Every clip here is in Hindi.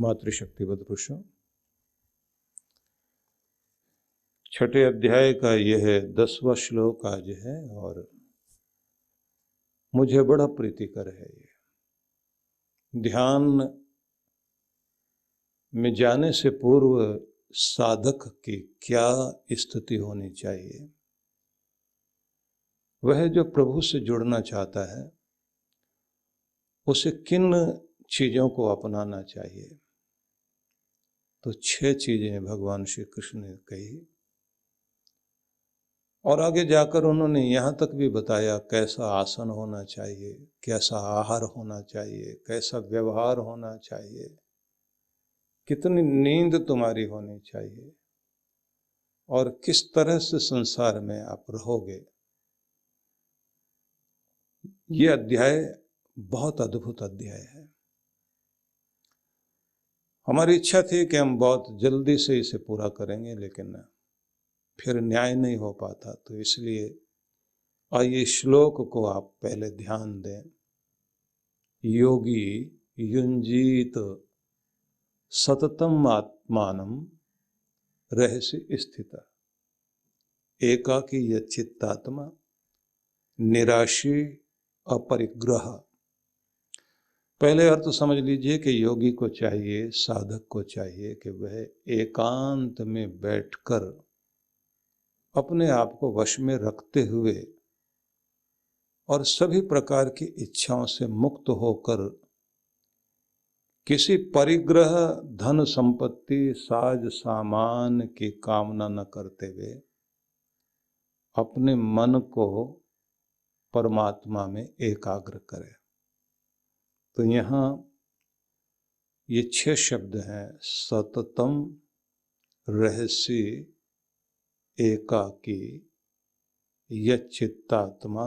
मातृशक्तिवत पुरुषों, छठे अध्याय का यह 10वां श्लोक आज है और मुझे बड़ा प्रीतिकर है। ये ध्यान में जाने से पूर्व साधक की क्या स्थिति होनी चाहिए, वह जो प्रभु से जुड़ना चाहता है उसे किन चीजों को अपनाना चाहिए। तो 6 चीजें भगवान श्री कृष्ण ने कही और आगे जाकर उन्होंने यहाँ तक भी बताया कैसा आसन होना चाहिए, कैसा आहार होना चाहिए, कैसा व्यवहार होना चाहिए, कितनी नींद तुम्हारी होनी चाहिए और किस तरह से संसार में आप रहोगे। ये अध्याय बहुत अद्भुत अध्याय है। हमारी इच्छा थी कि हम बहुत जल्दी से इसे पूरा करेंगे, लेकिन फिर न्याय नहीं हो पाता, तो इसलिए आइए श्लोक को आप पहले ध्यान दें। योगी युंजीत सततम आत्मानम रहस्य स्थित एकाकी यच्चित्तात्मा निराशी अपरिग्रह। पहले अर्थ समझ लीजिए कि योगी को चाहिए, साधक को चाहिए कि वह एकांत में बैठकर अपने आप को वश में रखते हुए और सभी प्रकार की इच्छाओं से मुक्त होकर किसी परिग्रह, धन संपत्ति, साज सामान की कामना न करते हुए अपने मन को परमात्मा में एकाग्र करे। तो यहाँ ये 6 शब्द हैं। सततम, रहस्य, एकाकी, यच्चित्तात्मा,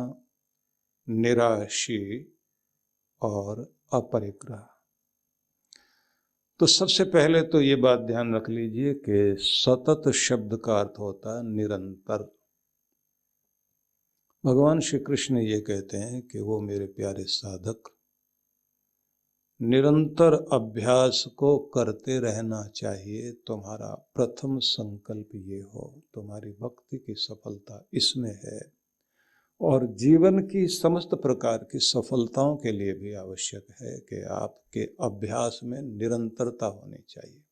निराशी और अपरिग्रह। तो सबसे पहले तो ये बात ध्यान रख लीजिए कि सतत शब्द का अर्थ होता है निरंतर। भगवान श्री कृष्ण ये कहते हैं कि वो मेरे प्यारे साधक निरंतर अभ्यास को करते रहना चाहिए। तुम्हारा प्रथम संकल्प ये हो, तुम्हारी भक्ति की सफलता इसमें है और जीवन की समस्त प्रकार की सफलताओं के लिए भी आवश्यक है कि आपके अभ्यास में निरंतरता होनी चाहिए।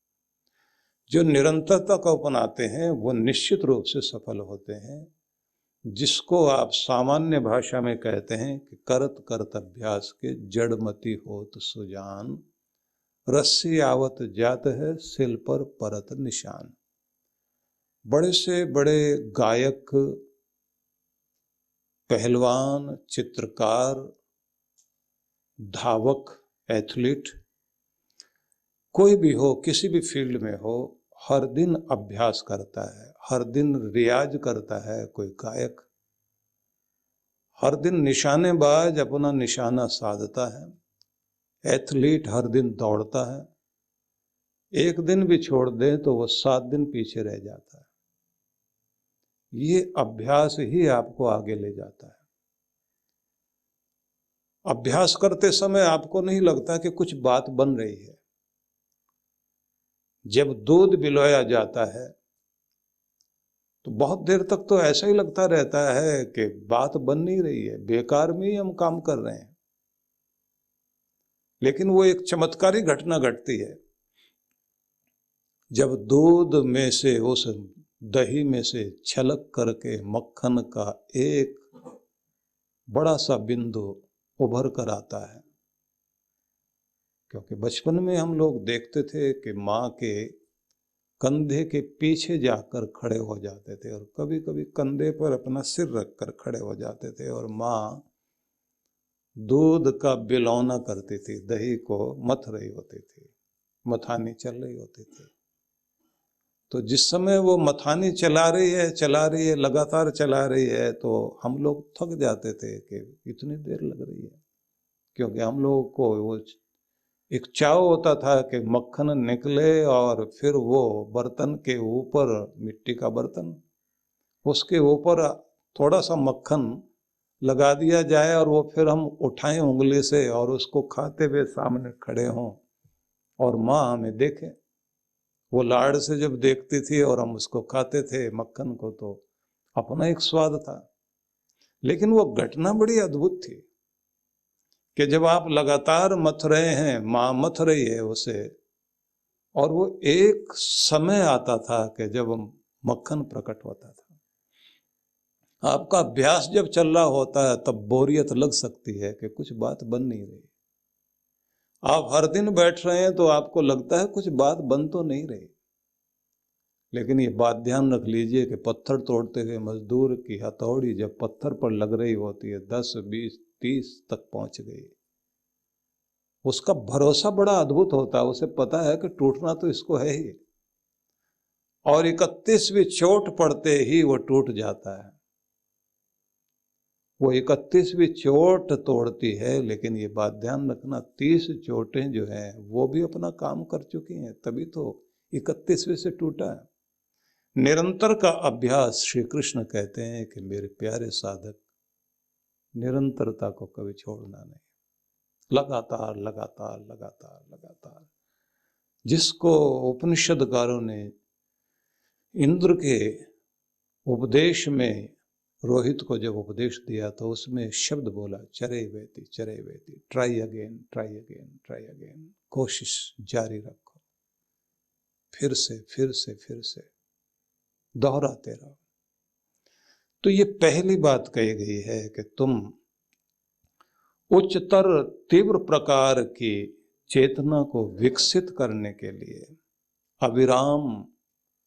जो निरंतरता को अपनाते हैं वो निश्चित रूप से सफल होते हैं, जिसको आप सामान्य भाषा में कहते हैं कि करत करत अभ्यास के जड़मति होत सुजान, रस्सी आवत जात है सिल पर परत निशान। बड़े से बड़े गायक, पहलवान, चित्रकार, धावक, एथलीट, कोई भी हो, किसी भी फील्ड में हो, हर दिन अभ्यास करता है, हर दिन रियाज करता है। कोई गायक हर दिन निशानेबाज अपना निशाना साधता है, एथलीट हर दिन दौड़ता है। एक दिन भी छोड़ दे तो वो 7 दिन पीछे रह जाता है। ये अभ्यास ही आपको आगे ले जाता है। अभ्यास करते समय आपको नहीं लगता कि कुछ बात बन रही है। जब दूध बिलोया जाता है तो बहुत देर तक तो ऐसा ही लगता रहता है कि बात बन नहीं रही है, बेकार में ही हम काम कर रहे हैं। लेकिन वो एक चमत्कारी घटना घटती है जब दूध में से, उस दही में से छलक करके मक्खन का एक बड़ा सा बिंदु उभर कर आता है। क्योंकि बचपन में हम लोग देखते थे कि माँ के कंधे के पीछे जाकर खड़े हो जाते थे और कभी कभी कंधे पर अपना सिर रखकर खड़े हो जाते थे और माँ दूध का बिलौना करती थी, दही को मथ रही होती थी, मथानी चल रही होती थी। तो जिस समय वो मथानी चला रही है, लगातार चला रही है, तो हम लोग थक जाते थे कि इतनी देर लग रही है। क्योंकि हम लोगों को वो एक चाव होता था कि मक्खन निकले और फिर वो बर्तन के ऊपर, मिट्टी का बर्तन, उसके ऊपर थोड़ा सा मक्खन लगा दिया जाए और वो फिर हम उठाएं उंगली से और उसको खाते हुए सामने खड़े हों। और माँ हमें देखे। वो लाड़ से जब देखती थी और हम उसको खाते थे मक्खन को, तो अपना एक स्वाद था। लेकिन वो घटना बड़ी अद्भुत थी कि जब आप लगातार मथ रहे हैं, माँ मथ रही है उसे, और वो एक समय आता था कि जब मक्खन प्रकट होता था। आपका अभ्यास जब चल रहा होता है तब बोरियत लग सकती है कि कुछ बात बन नहीं रही। आप हर दिन बैठ रहे हैं तो आपको लगता है कुछ बात बन तो नहीं रही। लेकिन ये बात ध्यान रख लीजिए कि पत्थर तोड़ते हुए मजदूर की हथौड़ी जब पत्थर पर लग रही होती है, 10, 20, 30 तक पहुंच गई, उसका भरोसा बड़ा अद्भुत होता है। उसे पता है कि टूटना तो इसको है ही, और 31वीं चोट पड़ते ही वो टूट जाता है। वो 31वीं चोट तोड़ती है, लेकिन ये बात ध्यान रखना, 30 चोटें जो हैं वो भी अपना काम कर चुकी हैं, तभी तो 31वीं से टूटा है। निरंतर का अभ्यास, श्री कृष्ण कहते हैं कि मेरे प्यारे साधक, निरंतरता को कभी छोड़ना नहीं। लगातार लगातार लगातार लगातार। जिसको उपनिषदकारों ने इंद्र के उपदेश में रोहित को जब उपदेश दिया तो उसमें शब्द बोला, चरे वेती, try again try again try again, कोशिश जारी रखो, फिर से दोहराते रहो। तो ये पहली बात कही गई है कि तुम उच्चतर तीव्र प्रकार की चेतना को विकसित करने के लिए अविराम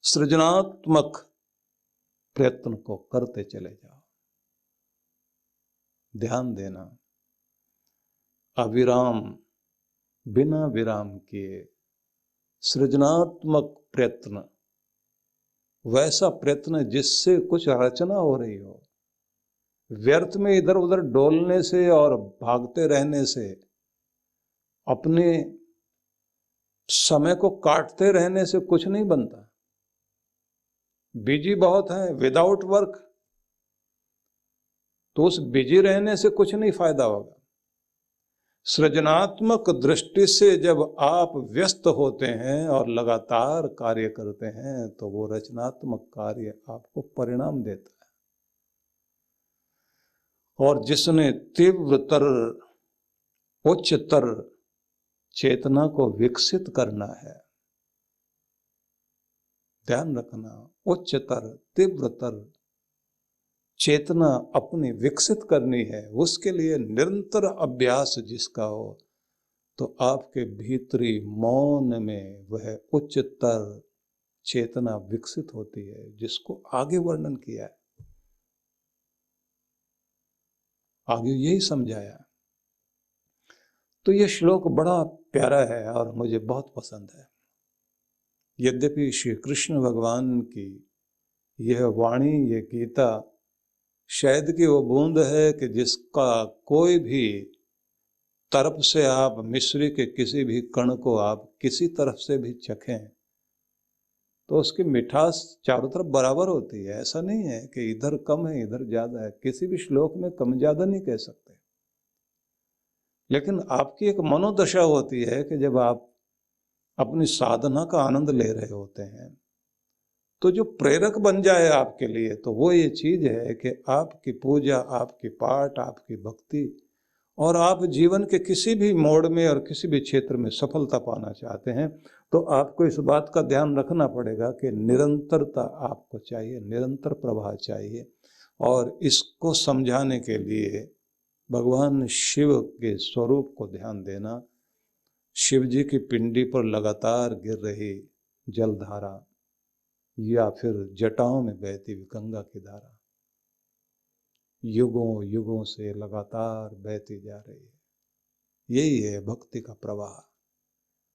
सृजनात्मक प्रयत्न को करते चले जाओ। ध्यान देना, अविराम, बिना विराम किए सृजनात्मक प्रयत्न, वैसा प्रयत्न जिससे कुछ रचना हो रही हो। व्यर्थ में इधर उधर डोलने से और भागते रहने से, अपने समय को काटते रहने से कुछ नहीं बनता। बिजी बहुत है, विदाउट वर्क, तो उस बिजी रहने से कुछ नहीं फायदा होगा। सृजनात्मक दृष्टि से जब आप व्यस्त होते हैं और लगातार कार्य करते हैं तो वो रचनात्मक कार्य आपको परिणाम देता है। और जिसने तीव्रतर उच्चतर चेतना को विकसित करना है, ध्यान रखना, उच्चतर तीव्रतर चेतना अपनी विकसित करनी है, उसके लिए निरंतर अभ्यास जिसका हो, तो आपके भीतरी मौन में वह उच्चतर चेतना विकसित होती है, जिसको आगे वर्णन किया है, आगे यही समझाया। तो यह श्लोक बड़ा प्यारा है और मुझे बहुत पसंद है। यद्यपि श्री कृष्ण भगवान की यह वाणी, यह गीता शहद की वो बूंद है कि जिसका कोई भी तरफ से आप मिश्री के किसी भी कण को आप किसी तरफ से भी चखें तो उसकी मिठास चारों तरफ बराबर होती है। ऐसा नहीं है कि इधर कम है इधर ज्यादा है, किसी भी श्लोक में कम ज्यादा नहीं कह सकते। लेकिन आपकी एक मनोदशा होती है कि जब आप अपनी साधना का आनंद ले रहे होते हैं तो जो प्रेरक बन जाए आपके लिए, तो वो ये चीज है कि आपकी पूजा, आपकी पाठ, आपकी भक्ति, और आप जीवन के किसी भी मोड़ में और किसी भी क्षेत्र में सफलता पाना चाहते हैं तो आपको इस बात का ध्यान रखना पड़ेगा कि निरंतरता आपको चाहिए, निरंतर प्रवाह चाहिए। और इसको समझाने के लिए भगवान शिव के स्वरूप को ध्यान देना। शिव जी की पिंडी पर लगातार गिर रही जलधारा या फिर जटाओं में बहती हुई गंगा की धारा युगों युगों से लगातार बहती जा रही है। यही है भक्ति का प्रवाह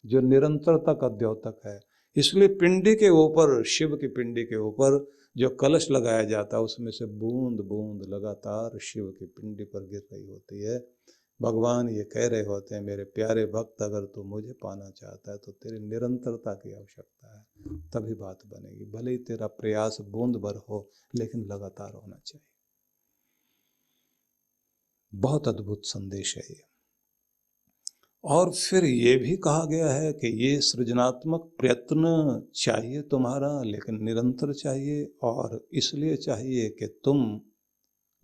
जो निरंतरता का द्योतक है। इसलिए पिंडी के ऊपर, शिव की पिंडी के ऊपर जो कलश लगाया जाता है उसमें से बूंद बूंद लगातार शिव की पिंडी पर गिर रही होती है। भगवान ये कह रहे होते हैं, मेरे प्यारे भक्त, अगर तू मुझे पाना चाहता है तो तेरी निरंतरता की आवश्यकता है, तभी बात बनेगी। भले ही तेरा प्रयास बूंद भर हो, लेकिन लगातार होना चाहिए। बहुत अद्भुत संदेश है ये। और फिर ये भी कहा गया है कि ये सृजनात्मक प्रयत्न चाहिए तुम्हारा, लेकिन निरंतर चाहिए, और इसलिए चाहिए कि तुम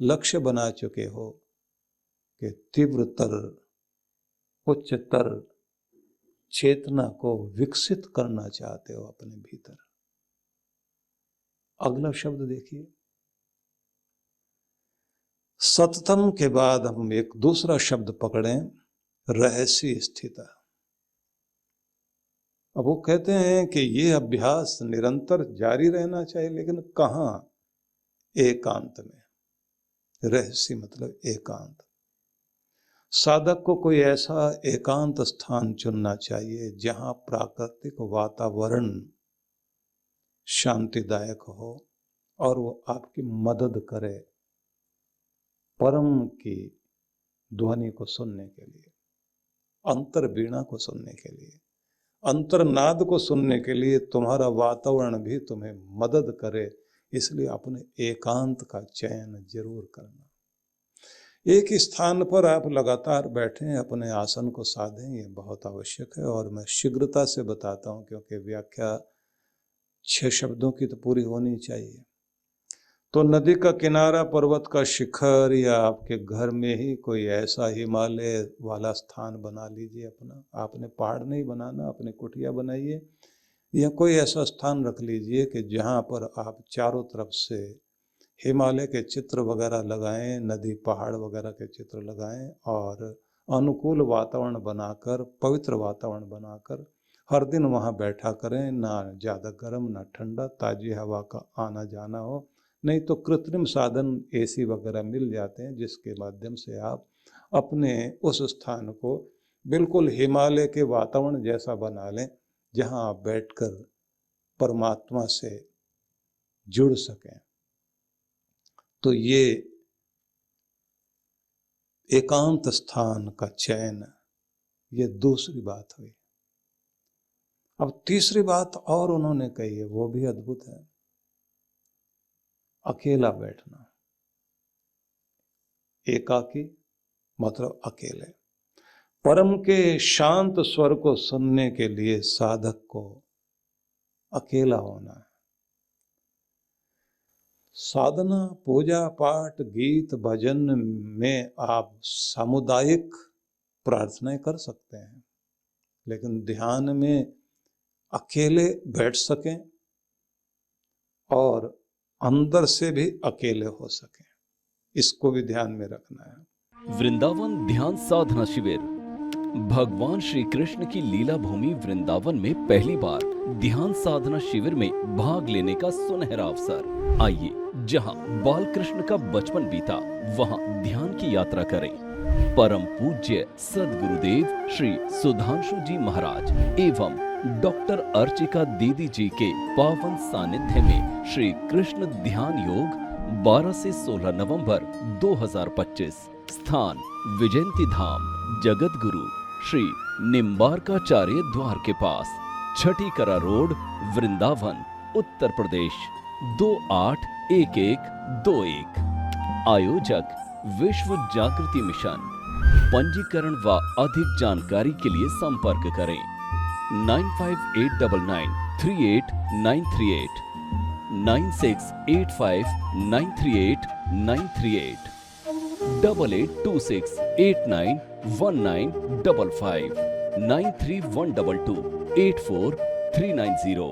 लक्ष्य बना चुके हो कि तीव्रतर, उच्चतर चेतना को विकसित करना चाहते हो अपने भीतर। अगला शब्द देखिए, सततम के बाद हम एक दूसरा शब्द पकड़ें, रहस्य स्थिता। अब वो कहते हैं कि ये अभ्यास निरंतर जारी रहना चाहिए, लेकिन कहाँ? एकांत में। रहस्य मतलब एकांत। साधक को कोई ऐसा एकांत स्थान चुनना चाहिए जहां प्राकृतिक वातावरण शांतिदायक हो और वो आपकी मदद करे परम की ध्वनि को सुनने के लिए, अंतर वीणा को सुनने के लिए, अंतर्नाद को सुनने के लिए। तुम्हारा वातावरण भी तुम्हें मदद करे, इसलिए अपने एकांत का चयन जरूर करना। एक स्थान पर आप लगातार बैठें, अपने आसन को साधें, ये बहुत आवश्यक है। और मैं शीघ्रता से बताता हूँ क्योंकि व्याख्या 6 शब्दों की तो पूरी होनी चाहिए। तो नदी का किनारा, पर्वत का शिखर, या आपके घर में ही कोई ऐसा हिमालय वाला स्थान बना लीजिए अपना। आपने पहाड़ नहीं बनाना, अपने कुटिया बनाइए, या कोई ऐसा स्थान रख लीजिए कि जहाँ पर आप चारों तरफ से हिमालय के चित्र वगैरह लगाएं, नदी पहाड़ वगैरह के चित्र लगाएं, और अनुकूल वातावरण बनाकर, पवित्र वातावरण बनाकर हर दिन वहाँ बैठा करें। ना ज़्यादा गर्म ना ठंडा, ताज़ी हवा का आना जाना हो। नहीं तो कृत्रिम साधन एसी वगैरह मिल जाते हैं, जिसके माध्यम से आप अपने उस स्थान को बिल्कुल हिमालय के वातावरण जैसा बना लें, जहाँ आप बैठकर परमात्मा से जुड़ सकें। तो ये एकांत स्थान का चयन, ये दूसरी बात हुई। अब तीसरी बात और उन्होंने कही है, वो भी अद्भुत है, अकेला बैठना। एकाकी मतलब अकेले। परम के शांत स्वर को सुनने के लिए साधक को अकेला होना है। साधना, पूजा पाठ, गीत भजन में आप सामुदायिक प्रार्थनाएं कर सकते हैं, लेकिन ध्यान में अकेले बैठ सकें और अंदर से भी अकेले हो सकें, इसको भी ध्यान में रखना है। वृंदावन ध्यान साधना शिविर। भगवान श्री कृष्ण की लीला भूमि वृंदावन में पहली बार ध्यान साधना शिविर में भाग लेने का सुनहरा अवसर। आइए, जहां बाल कृष्ण का बचपन बीता, वहां ध्यान की यात्रा करें। परम पूज्य सद्गुरुदेव श्री सुधांशु जी महाराज एवं डॉक्टर अर्चिका दीदी जी के पावन सानिध्य में श्री कृष्ण ध्यान योग 12 से 16 नवंबर 2025। स्थान विजयंती धाम, जगत गुरु श्री निम्बारकाचार्य द्वार के पास, छठी करा रोड, वृंदावन, उत्तर प्रदेश 281121। आयोजक विश्व जागृति मिशन। पंजीकरण व अधिक जानकारी के लिए संपर्क करें 9589938938 9685938938 8826891955 93122843990।